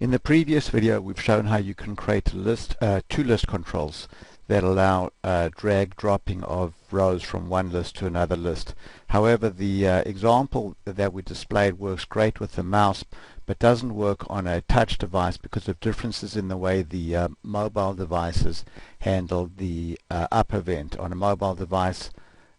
In the previous video, we've shown how you can create a list, two list controls that allow drag dropping of rows from one list to another list. However, the example that we displayed works great with the mouse, but doesn't work on a touch device because of differences in the way the mobile devices handle the up event. On a mobile device,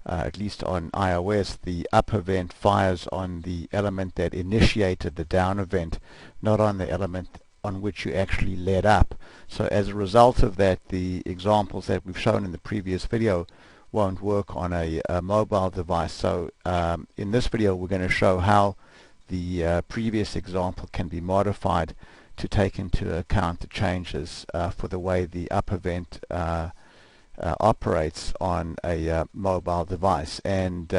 at least on iOS, the up event fires on the element that initiated the down event, not on the element on which you actually led up. So as a result of that, the examples that we've shown in the previous video won't work on a mobile device. So in this video, we're going to show how the previous example can be modified to take into account the changes for the way the up event operates on a mobile device. And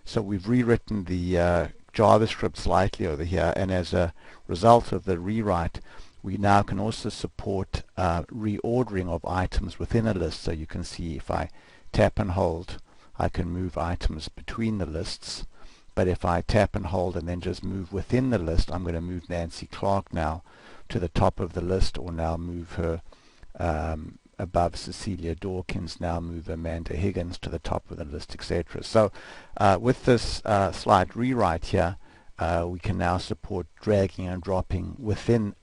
so we've rewritten the JavaScript slightly over here, and as a result of the rewrite, we now can also support reordering of items within a list. So you can see if I tap and hold, I can move items between the lists. But if I tap and hold and then just move within the list, I'm going to move Nancy Clark now to the top of the list, or now move her above Cecilia Dawkins, now move Amanda Higgins to the top of the list, etc. So with this slight rewrite here, we can now support dragging and dropping within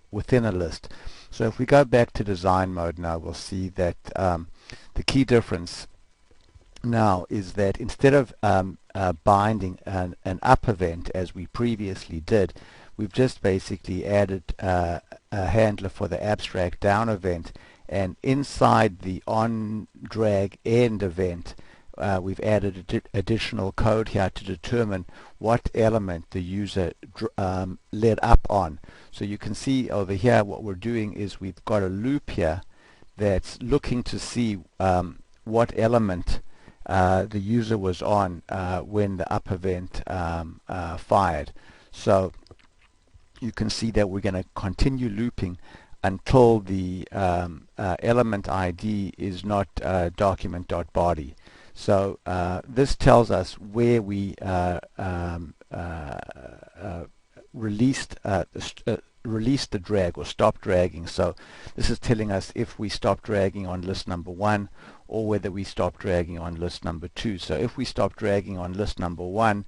a list. So if we go back to design mode now, we'll see that the key difference now is that instead of binding an up event as we previously did, we've just basically added a handler for the abstract down event, and inside the on drag end event we've added additional code here to determine what element the user led up on. So you can see over here what we're doing is we've got a loop here that's looking to see what element the user was on when the up event fired. So you can see that we're going to continue looping until the element ID is not document.body. So this tells us where we released the drag or stopped dragging. So this is telling us if we stop dragging on list number 1 or whether we stop dragging on list number 2. So if we stop dragging on list number 1,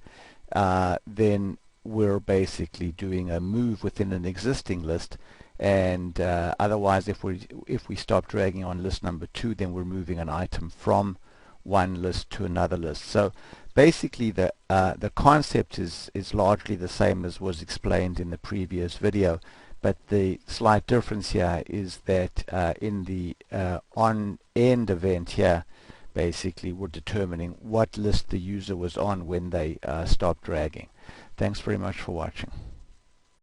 then we're basically doing a move within an existing list, and otherwise if we stop dragging on list number 2, then we're moving an item from one list to another list. So basically the concept is largely the same as was explained in the previous video, but the slight difference here is that in the on end event here, basically we're determining what list the user was on when they stopped dragging. Thanks very much for watching.